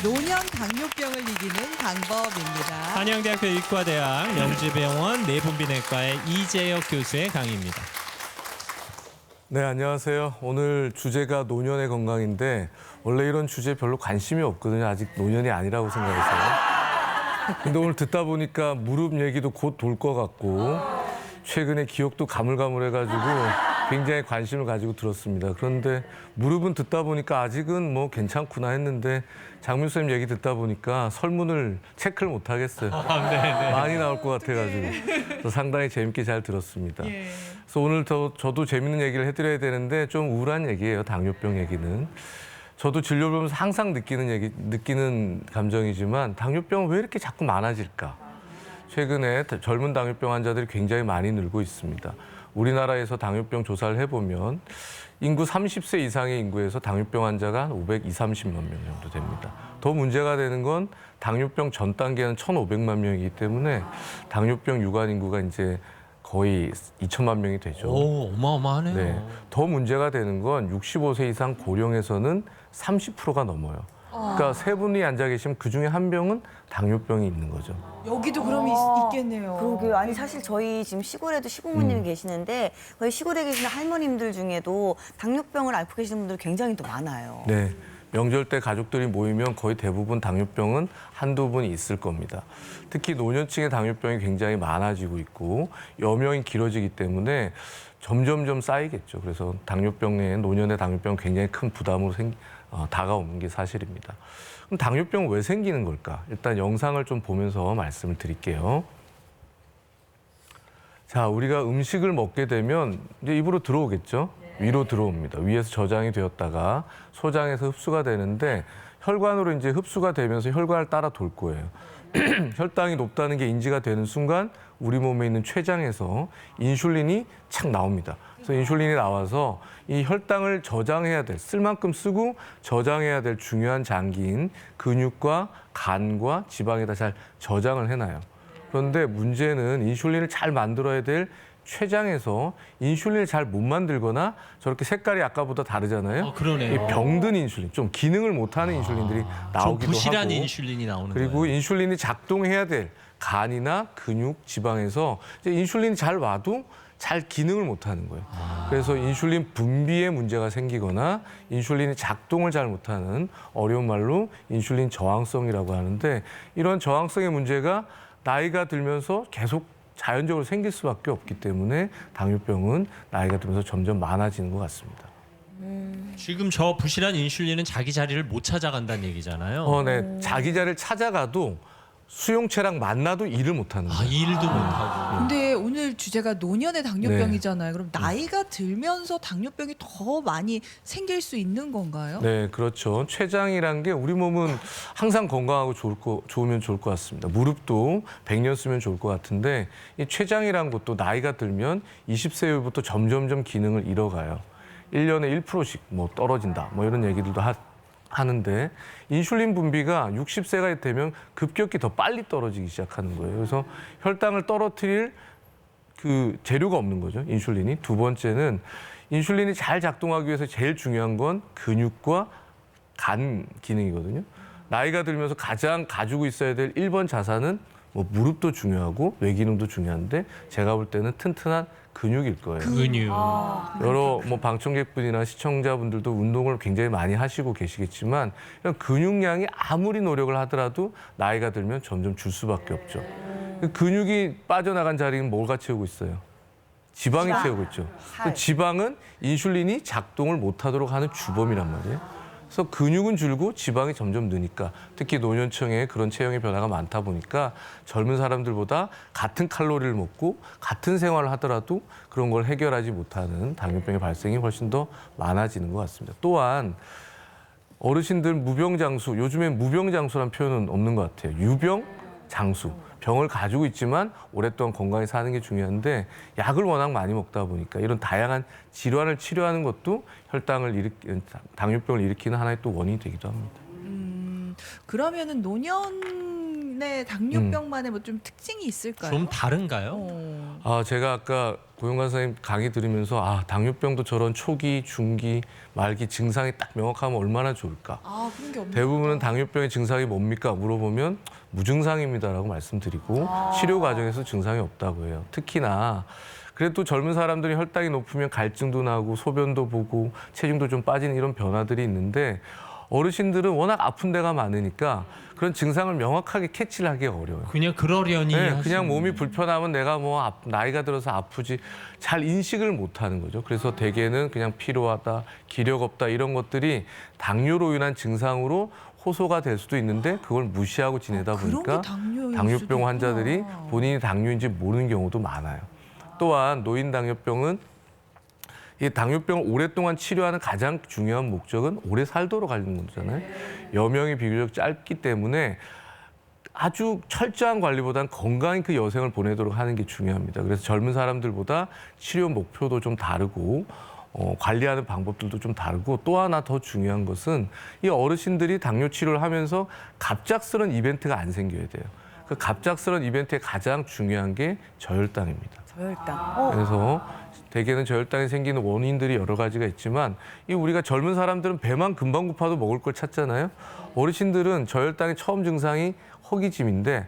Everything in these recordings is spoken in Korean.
노년 당뇨병을 이기는 방법입니다. 한양대학교 의과대학 명지병원 내분비내과의 이재혁 교수의 강의입니다. 네, 안녕하세요. 오늘 주제가 노년의 건강인데 원래 이런 주제에 별로 관심이 없거든요. 아직 노년이 아니라고 생각해서. 근데 오늘 듣다 보니까 무릎 얘기도 곧 돌 것 같고 최근에 기억도 가물가물해가지고 굉장히 관심을 가지고 들었습니다. 그런데 무릎은 듣다 보니까 아직은 뭐 괜찮구나 했는데 장민수 쌤 얘기 듣다 보니까 설문을 체크를 못 하겠어요. 많이 나올 것 같아가지고 그래서 상당히 재밌게 잘 들었습니다. 그래서 오늘 저도 재밌는 얘기를 해드려야 되는데 좀 우울한 얘기예요. 당뇨병 얘기는. 저도 진료를 보면서 항상 느끼는 감정이지만 당뇨병은 왜 이렇게 자꾸 많아질까? 최근에 젊은 당뇨병 환자들이 굉장히 많이 늘고 있습니다. 우리나라에서 당뇨병 조사를 해보면 인구 30세 이상의 인구에서 당뇨병 환자가 한 530만 명 정도 됩니다. 더 문제가 되는 건 당뇨병 전 단계는 1,500만 명이기 때문에 당뇨병 유관 인구가 이제 거의 2천만 명이 되죠. 오, 어마어마하네요. 네. 더 문제가 되는 건 65세 이상 고령에서는 30%가 넘어요. 그러니까 세 분이 앉아 계시면 그중에 한 명은 당뇨병이 있는 거죠. 여기도 그럼 있겠네요. 그러게요. 아니 사실 저희 지금 시골에도 시부모님이 계시는데 거기 시골에 계시는 할머님들 중에도 당뇨병을 앓고 계시는 분들이 굉장히 또 많아요. 네. 명절 때 가족들이 모이면 거의 대부분 당뇨병은 한두 분 있을 겁니다. 특히 노년층의 당뇨병이 굉장히 많아지고 있고 여명이 길어지기 때문에 점점점 쌓이겠죠. 그래서 노년의 당뇨병은 굉장히 큰 부담으로 다가오는 게 사실입니다. 그럼 당뇨병은 왜 생기는 걸까? 일단 영상을 좀 보면서 말씀을 드릴게요. 자, 우리가 음식을 먹게 되면 이제 입으로 들어오겠죠? 위로 들어옵니다. 위에서 저장이 되었다가 소장에서 흡수가 되는데 혈관으로 이제 흡수가 되면서 혈관을 따라 돌 거예요. 혈당이 높다는 게 인지가 되는 순간 우리 몸에 있는 췌장에서 인슐린이 착 나옵니다. 그래서 인슐린이 나와서 이 혈당을 저장해야 될, 쓸 만큼 쓰고 저장해야 될 중요한 장기인 근육과 간과 지방에다 잘 저장을 해놔요. 그런데 문제는 인슐린을 잘 만들어야 될 췌장에서 인슐린을 잘 못 만들거나 저렇게 색깔이 아까보다 다르잖아요. 그러네요. 이 병든 인슐린, 좀 기능을 못하는 인슐린들이 나오기도 좀 부실한 하고 인슐린이 나오는 그리고 거예요. 인슐린이 작동해야 될 간이나 근육, 지방에서 이제 인슐린이 잘 와도 잘 기능을 못하는 거예요. 그래서 인슐린 분비에 문제가 생기거나 인슐린이 작동을 잘 못하는 어려운 말로 인슐린 저항성이라고 하는데 이런 저항성의 문제가 나이가 들면서 계속 자연적으로 생길 수밖에 없기 때문에 당뇨병은 나이가 들면서 점점 많아지는 것 같습니다. 지금 저 부실한 인슐린은 자기 자리를 못 찾아간다는 얘기잖아요. 네. 자기 자리를 찾아가도 수용체랑 만나도 일을 못하는 거예요. 일도 못하고. 근데 오늘 주제가 노년의 당뇨병이잖아요. 그럼 나이가 들면서 당뇨병이 더 많이 생길 수 있는 건가요? 네, 그렇죠. 췌장이란 게 우리 몸은 항상 건강하고 좋으면 좋을 것 같습니다. 무릎도 100년 쓰면 좋을 것 같은데 이 췌장이란 것도 나이가 들면 20세 이후부터 점점점 기능을 잃어가요. 1년에 1%씩 뭐 떨어진다. 뭐 이런 얘기들도 하는데 인슐린 분비가 60세가 되면 급격히 더 빨리 떨어지기 시작하는 거예요. 그래서 혈당을 떨어뜨릴 그 재료가 없는 거죠, 인슐린이. 두 번째는 인슐린이 잘 작동하기 위해서 제일 중요한 건 근육과 간 기능이거든요. 나이가 들면서 가장 가지고 있어야 될 1번 자산은 뭐 무릎도 중요하고 뇌기능도 중요한데 제가 볼 때는 튼튼한 근육일 거예요. 근육. 여러 뭐 방청객분이나 시청자분들도 운동을 굉장히 많이 하시고 계시겠지만 이런 근육량이 아무리 노력을 하더라도 나이가 들면 점점 줄 수밖에 없죠. 근육이 빠져나간 자리는 뭐가 채우고 있어요? 지방이 채우고 있죠. 지방은 인슐린이 작동을 못하도록 하는 주범이란 말이에요. 그래서 근육은 줄고 지방이 점점 느니까 특히 노년층에 그런 체형의 변화가 많다 보니까 젊은 사람들보다 같은 칼로리를 먹고 같은 생활을 하더라도 그런 걸 해결하지 못하는 당뇨병의 발생이 훨씬 더 많아지는 것 같습니다. 또한 어르신들 무병장수, 요즘엔 무병장수라는 표현은 없는 것 같아요. 유병장수. 병을 가지고 있지만 오랫동안 건강히 사는 게 중요한데 약을 워낙 많이 먹다 보니까 이런 다양한 질환을 치료하는 것도 당뇨병을 일으키는 하나의 또 원인이 되기도 합니다. 그러면은 노년의 당뇨병만의 뭐 좀 특징이 있을까요? 좀 다른가요? 제가 아까 고영관 선생님 강의 들으면서 아, 당뇨병도 저런 초기, 중기, 말기 증상이 딱 명확하면 얼마나 좋을까. 아, 그런 게 없는 대부분은 당뇨병의 증상이 뭡니까? 물어보면 무증상입니다라고 말씀드리고 치료 과정에서 증상이 없다고 해요. 특히나 그래도 젊은 사람들이 혈당이 높으면 갈증도 나고 소변도 보고 체중도 좀 빠지는 이런 변화들이 있는데 어르신들은 워낙 아픈 데가 많으니까 그런 증상을 명확하게 캐치를 하기가 어려워요. 그냥 그러려니 네, 하시는 그냥 몸이 불편하면 내가 뭐 나이가 들어서 아프지 잘 인식을 못하는 거죠. 그래서 대개는 그냥 피로하다, 기력 없다 이런 것들이 당뇨로 인한 증상으로 호소가 될 수도 있는데 그걸 무시하고 지내다 그런 보니까 게 당뇨일 수도 당뇨병 환자들이 있구나. 본인이 당뇨인지 모르는 경우도 많아요. 또한 노인 당뇨병은 이 당뇨병을 오랫동안 치료하는 가장 중요한 목적은 오래 살도록 하는 거잖아요. 여명이 비교적 짧기 때문에 아주 철저한 관리보다는 건강히 그 여생을 보내도록 하는 게 중요합니다. 그래서 젊은 사람들보다 치료 목표도 좀 다르고 관리하는 방법들도 좀 다르고 또 하나 더 중요한 것은 이 어르신들이 당뇨 치료를 하면서 갑작스러운 이벤트가 안 생겨야 돼요. 그 갑작스러운 이벤트의 가장 중요한 게 저혈당입니다. 저혈당. 그래서 대개는 저혈당이 생기는 원인들이 여러 가지가 있지만 이 우리가 젊은 사람들은 배만 금방 고파도 먹을 걸 찾잖아요. 어르신들은 저혈당의 처음 증상이 허기짐인데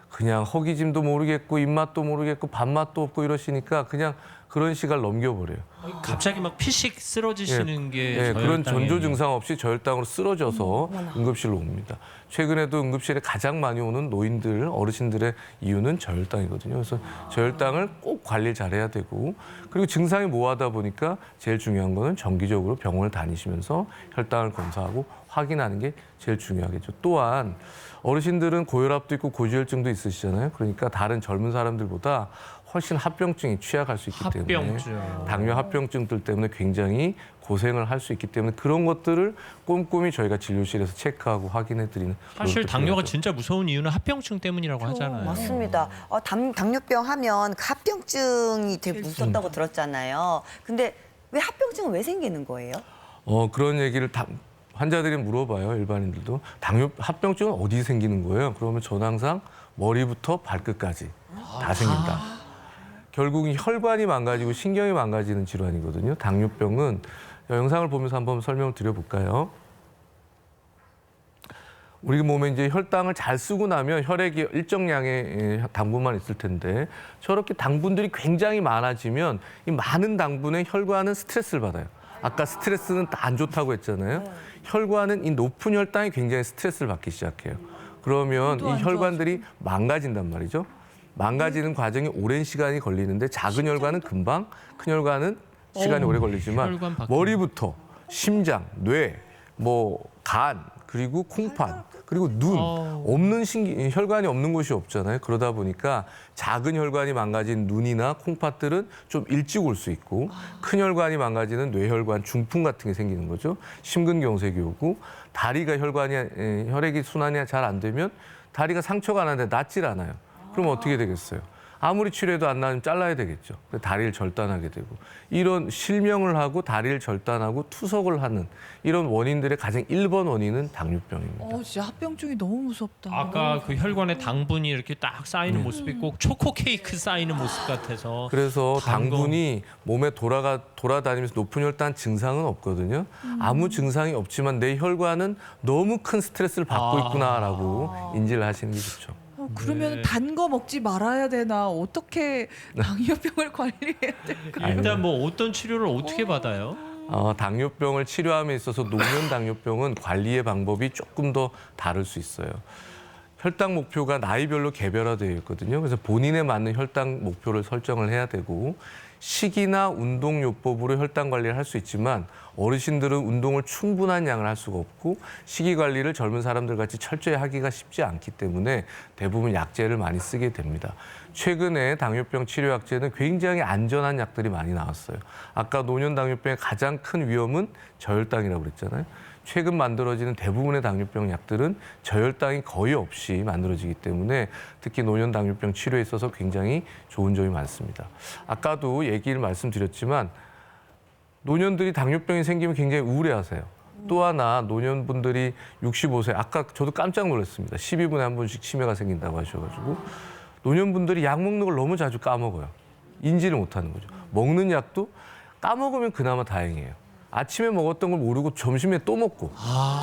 그냥 허기짐도 모르겠고 입맛도 모르겠고 밥맛도 없고 이러시니까 그냥 그런 시간을 넘겨버려요. 갑자기 막 피식 쓰러지시는 게 예, 그런 저혈당이에요. 전조 증상 없이 저혈당으로 쓰러져서 응급실로 옵니다. 최근에도 응급실에 가장 많이 오는 노인들, 어르신들의 이유는 저혈당이거든요. 그래서 저혈당을 꼭 관리를 잘해야 되고 그리고 증상이 모호하다 보니까 제일 중요한 거는 정기적으로 병원을 다니시면서 혈당을 검사하고 확인하는 게 제일 중요하겠죠. 또한 어르신들은 고혈압도 있고 고지혈증도 있으시잖아요. 그러니까 다른 젊은 사람들보다 훨씬 합병증이 취약할 수 있기 때문에 합병증. 당뇨 합병증들 때문에 굉장히 고생을 할 수 있기 때문에 그런 것들을 꼼꼼히 저희가 진료실에서 체크하고 확인해드리는 사실 노력도 당뇨가 필요하죠. 진짜 무서운 이유는 합병증 때문이라고 하잖아요. 맞습니다. 당뇨병 하면 그 합병증이 되게 무섭다고 들었잖아요. 근데 왜 합병증은 왜 생기는 거예요? 그런 얘기를 환자들이 물어봐요. 일반인들도 합병증은 어디 생기는 거예요? 그러면 저는 항상 머리부터 발끝까지 다 생긴다. 결국은 혈관이 망가지고 신경이 망가지는 질환이거든요. 당뇨병은 영상을 보면서 한번 설명을 드려볼까요? 우리 몸에 이제 혈당을 잘 쓰고 나면 혈액이 일정량의 당분만 있을 텐데 저렇게 당분들이 굉장히 많아지면 이 많은 당분에 혈관은 스트레스를 받아요. 아까 스트레스는 다 안 좋다고 했잖아요. 혈관은 이 높은 혈당이 굉장히 스트레스를 받기 시작해요. 그러면 이 혈관들이 망가진단 말이죠. 망가지는 과정이 오랜 시간이 걸리는데 작은 혈관은 금방, 큰 혈관은 시간이 오래 걸리지만 혈관 바뀌는 머리부터 심장, 뇌, 간, 그리고 콩팥, 그리고 눈, 없는 혈관이 없는 곳이 없잖아요. 그러다 보니까 작은 혈관이 망가진 눈이나 콩팥들은 좀 일찍 올 수 있고 큰 혈관이 망가지는 뇌혈관, 중풍 같은 게 생기는 거죠. 심근경색이 오고 다리가 혈액이 순환이 잘 안 되면 다리가 상처가 나는데 낫질 않아요. 그럼 어떻게 되겠어요? 아무리 치료해도 안 나면 잘라야 되겠죠. 다리를 절단하게 되고 이런 실명을 하고 다리를 절단하고 투석을 하는 이런 원인들의 가장 1번 원인은 당뇨병입니다. 진짜 합병증이 너무 무섭다. 아까 그 혈관에 당분이 이렇게 딱 쌓이는 모습이 꼭 초코 케이크 쌓이는 모습 같아서 그래서 당근. 당분이 몸에 돌아다니면서 높은 혈당 증상은 없거든요. 아무 증상이 없지만 내 혈관은 너무 큰 스트레스를 받고 있구나라고 인지를 하시는 게 좋죠. 그러면 네. 단 거 먹지 말아야 되나? 어떻게 당뇨병을 관리해야 될까? 일단 뭐 어떤 치료를 어떻게 받아요? 당뇨병을 치료함에 있어서 노년 당뇨병은 관리의 방법이 조금 더 다를 수 있어요. 혈당 목표가 나이별로 개별화되어 있거든요. 그래서 본인에 맞는 혈당 목표를 설정을 해야 되고 식이나 운동요법으로 혈당 관리를 할 수 있지만 어르신들은 운동을 충분한 양을 할 수가 없고 식이 관리를 젊은 사람들 같이 철저히 하기가 쉽지 않기 때문에 대부분 약제를 많이 쓰게 됩니다. 최근에 당뇨병 치료 약제는 굉장히 안전한 약들이 많이 나왔어요. 아까 노년 당뇨병의 가장 큰 위험은 저혈당이라고 그랬잖아요. 최근 만들어지는 대부분의 당뇨병 약들은 저혈당이 거의 없이 만들어지기 때문에 특히 노년 당뇨병 치료에 있어서 굉장히 좋은 점이 많습니다. 아까도 얘기를 말씀드렸지만 노년들이 당뇨병이 생기면 굉장히 우울해하세요. 또 하나 노년분들이 65세, 아까 저도 깜짝 놀랐습니다. 12분에 한 번씩 치매가 생긴다고 하셔가지고 노년분들이 약 먹는 걸 너무 자주 까먹어요. 인지를 못하는 거죠. 먹는 약도 까먹으면 그나마 다행이에요. 아침에 먹었던 걸 모르고 점심에 또 먹고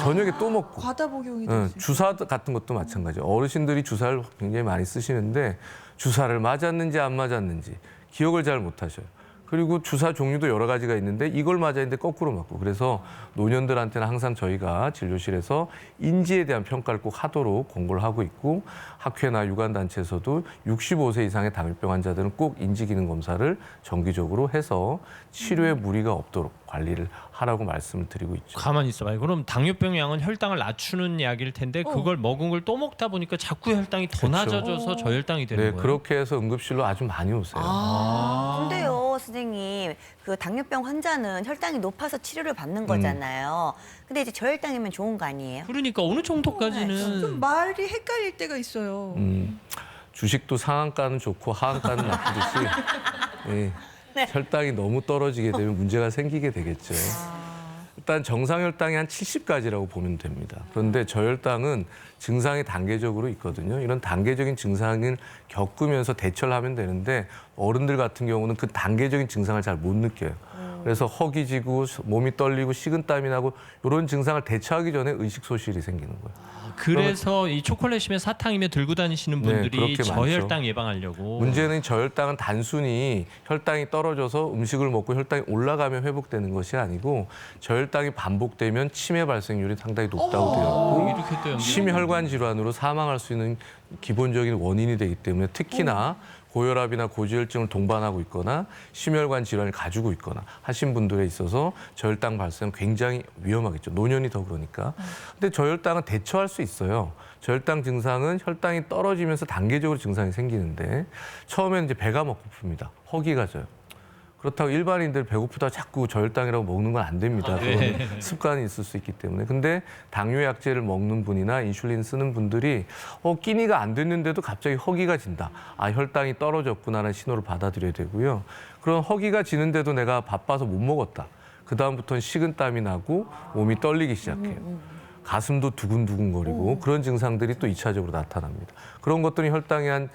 저녁에 또 먹고 과다 복용이 될 수 있어요. 주사 같은 것도 마찬가지예요. 어르신들이 주사를 굉장히 많이 쓰시는데 주사를 맞았는지 안 맞았는지 기억을 잘 못하셔요. 그리고 주사 종류도 여러 가지가 있는데 이걸 맞아야 되는데 거꾸로 맞고 그래서 노년들한테는 항상 저희가 진료실에서 인지에 대한 평가를 꼭 하도록 권고를 하고 있고 학회나 유관단체에서도 65세 이상의 당뇨병 환자들은 꼭 인지기능 검사를 정기적으로 해서 치료에 무리가 없도록 관리를 하라고 말씀을 드리고 있죠. 가만히 있어봐요. 그럼 당뇨병 약은 혈당을 낮추는 약일 텐데 그걸 먹은 걸 또 먹다 보니까 자꾸 혈당이 더 그렇죠. 낮아져서 저혈당이 되는 네, 거예요. 그렇게 해서 응급실로 아주 많이 오세요. 근데요, 선생님, 그 당뇨병 환자는 혈당이 높아서 치료를 받는 거잖아요. 근데 이제 저혈당이면 좋은 거 아니에요? 그러니까 어느 정도까지는 좀 말이 헷갈릴 때가 있어요. 주식도 상한가는 좋고 하한가는 나쁘듯이 예, 혈당이 너무 떨어지게 되면 문제가 생기게 되겠죠. 일단 정상 혈당이 한 70까지라고 보면 됩니다. 그런데 저혈당은 증상이 단계적으로 있거든요. 이런 단계적인 증상을 겪으면서 대처를 하면 되는데 어른들 같은 경우는 그 단계적인 증상을 잘 못 느껴요. 그래서 허기지고 몸이 떨리고 식은땀이 나고 이런 증상을 대처하기 전에 의식소실이 생기는 거예요. 그래서 이 초콜릿이면 사탕이면 들고 다니시는 네, 분들이 그렇게 저혈당 예방하려고. 문제는 저혈당은 단순히 혈당이 떨어져서 음식을 먹고 혈당이 올라가면 회복되는 것이 아니고 저혈당이 반복되면 치매 발생률이 상당히 높다고 되어 있고 이렇게 또 연결이 심혈관 질환으로 사망할 수 있는 기본적인 원인이 되기 때문에 특히나 고혈압이나 고지혈증을 동반하고 있거나 심혈관 질환을 가지고 있거나 하신 분들에 있어서 저혈당 발생은 굉장히 위험하겠죠. 노년이 더 그러니까. 근데 저혈당은 대처할 수 있어요. 저혈당 증상은 혈당이 떨어지면서 단계적으로 증상이 생기는데 처음에는 이제 배가 막 고픕니다. 허기가 져요. 그렇다고 일반인들 배고프다 자꾸 저혈당이라고 먹는 건 안 됩니다. 그건 습관이 있을 수 있기 때문에. 근데 당뇨약제를 먹는 분이나 인슐린 쓰는 분들이 끼니가 안 됐는데도 갑자기 허기가 진다. 아, 혈당이 떨어졌구나라는 신호를 받아들여야 되고요. 그런 허기가 지는데도 내가 바빠서 못 먹었다. 그다음부터는 식은땀이 나고 몸이 떨리기 시작해요. 가슴도 두근두근거리고 그런 증상들이 또 2차적으로 나타납니다. 그런 것들이 혈당이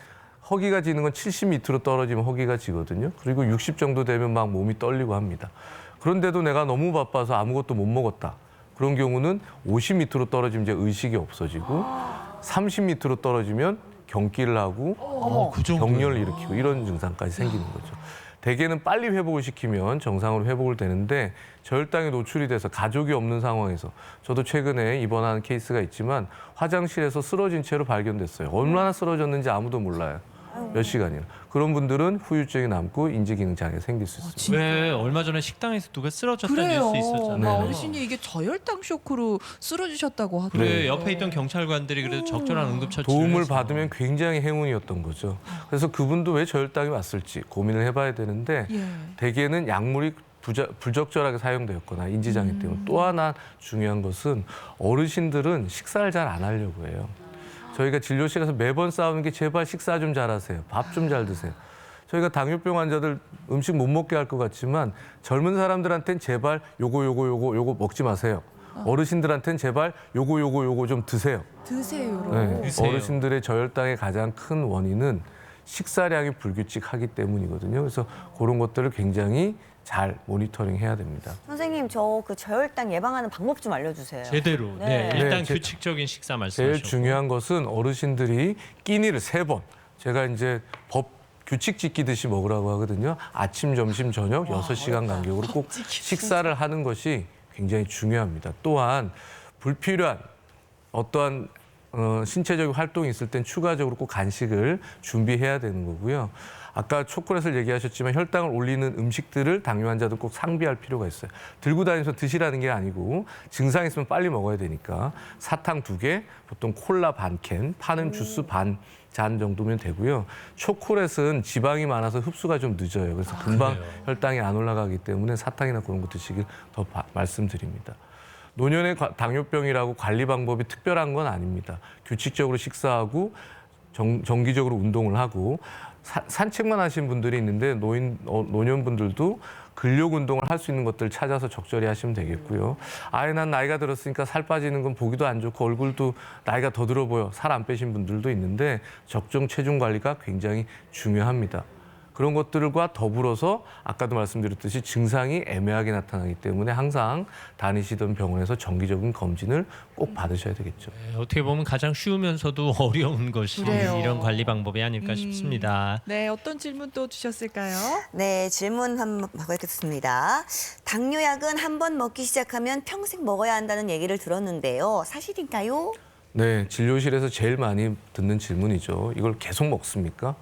허기가 지는 건 70 밑으로 떨어지면 허기가 지거든요. 그리고 60 정도 되면 막 몸이 떨리고 합니다. 그런데도 내가 너무 바빠서 아무것도 못 먹었다. 그런 경우는 50 밑으로 떨어지면 이제 의식이 없어지고 30 밑으로 떨어지면 경기를 하고 그 정도예요. 경련을 일으키고 이런 증상까지 생기는 거죠. 대개는 빨리 회복을 시키면 정상으로 회복을 되는데 저혈당에 노출이 돼서 가족이 없는 상황에서 저도 최근에 입원한 케이스가 있지만 화장실에서 쓰러진 채로 발견됐어요. 얼마나 쓰러졌는지 아무도 몰라요. 몇 시간이나. 그런 분들은 후유증이 남고 인지기능 장애가 생길 수 있습니다. 왜 얼마 전에 식당에서 누가 쓰러졌다는 그래요. 뉴스 있었잖아요. 막 네네. 어르신이 이게 저혈당 쇼크로 쓰러지셨다고 하더라고요. 그래 옆에 있던 경찰관들이 그래도 적절한 응급처치를 도움을 해서. 받으면 굉장히 행운이었던 거죠. 그래서 그분도 왜 저혈당이 왔을지 고민을 해봐야 되는데 예. 대개는 약물이 불적절하게 사용되었거나 인지장애 때문에 또 하나 중요한 것은 어르신들은 식사를 잘 안 하려고 해요. 저희가 진료실에서 매번 싸우는 게 제발 식사 좀 잘하세요. 밥 좀 잘 드세요. 저희가 당뇨병 환자들 음식 못 먹게 할 것 같지만 젊은 사람들한테는 제발 요거 먹지 마세요. 어르신들한테는 제발 요거 좀 드세요. 드세요. 네. 드세요. 어르신들의 저혈당의 가장 큰 원인은 식사량이 불규칙하기 때문이거든요. 그래서 그런 것들을 굉장히 잘 모니터링 해야 됩니다. 선생님, 저 그 저혈당 예방하는 방법 좀 알려주세요. 제대로. 네. 네. 일단 네, 규칙적인 식사 제일 말씀하셨고. 중요한 것은 어르신들이 끼니를 3번. 제가 이제 규칙 지키듯이 먹으라고 하거든요. 아침, 점심, 저녁 6시간 간격으로 꼭 식사를 하는 것이 굉장히 중요합니다. 또한 불필요한 어떠한 신체적인 활동이 있을 땐 추가적으로 꼭 간식을 준비해야 되는 거고요. 아까 초콜릿을 얘기하셨지만 혈당을 올리는 음식들을 당뇨 환자들 꼭 상비할 필요가 있어요. 들고 다니면서 드시라는 게 아니고 증상이 있으면 빨리 먹어야 되니까 사탕 2개, 보통 콜라 반캔, 파는 주스 반 잔 정도면 되고요. 초콜릿은 지방이 많아서 흡수가 좀 늦어요. 그래서 금방 그래요? 혈당이 안 올라가기 때문에 사탕이나 그런 거 드시길 더 말씀드립니다. 노년의 당뇨병이라고 관리 방법이 특별한 건 아닙니다. 규칙적으로 식사하고 정기적으로 운동을 하고 산책만 하신 분들이 있는데 노년분들도 근력 운동을 할 수 있는 것들을 찾아서 적절히 하시면 되겠고요. 아예 난 나이가 들었으니까 살 빠지는 건 보기도 안 좋고 얼굴도 나이가 더 들어 보여 살 안 빼신 분들도 있는데 적정 체중 관리가 굉장히 중요합니다. 그런 것들과 더불어서 아까도 말씀드렸듯이 증상이 애매하게 나타나기 때문에 항상 다니시던 병원에서 정기적인 검진을 꼭 받으셔야 되겠죠. 어떻게 보면 가장 쉬우면서도 어려운 것이 그래요. 이런 관리 방법이 아닐까 싶습니다. 네, 어떤 질문 또 주셨을까요? 네, 질문 한번 받겠습니다. 당뇨약은 한 번 먹기 시작하면 평생 먹어야 한다는 얘기를 들었는데요. 사실인가요? 네, 진료실에서 제일 많이 듣는 질문이죠. 이걸 계속 먹습니까?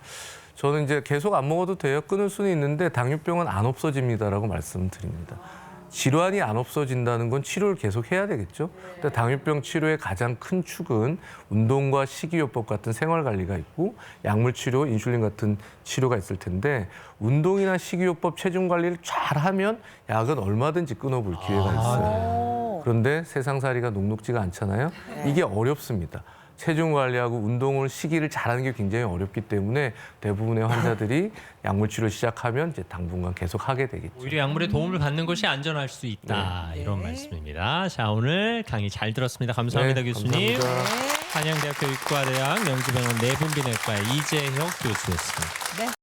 저는 이제 계속 안 먹어도 돼요. 끊을 수는 있는데 당뇨병은 안 없어집니다라고 말씀드립니다. 질환이 안 없어진다는 건 치료를 계속 해야 되겠죠. 근데 당뇨병 치료의 가장 큰 축은 운동과 식이요법 같은 생활 관리가 있고 약물 치료, 인슐린 같은 치료가 있을 텐데 운동이나 식이요법, 체중 관리를 잘하면 약은 얼마든지 끊어볼 기회가 있어요. 그런데 세상살이가 녹록지가 않잖아요. 이게 어렵습니다. 체중 관리하고 운동을 시기를 잘하는 게 굉장히 어렵기 때문에 대부분의 환자들이 약물 치료 시작하면 이제 당분간 계속 하게 되겠죠. 오히려 약물의 도움을 받는 것이 안전할 수 있다. 이런 말씀입니다. 자, 오늘 강의 잘 들었습니다. 감사합니다, 네, 교수님. 감사합니다. 한양대학교 의과대학 명지병원 내분비내과 이재혁 교수였습니다. 네.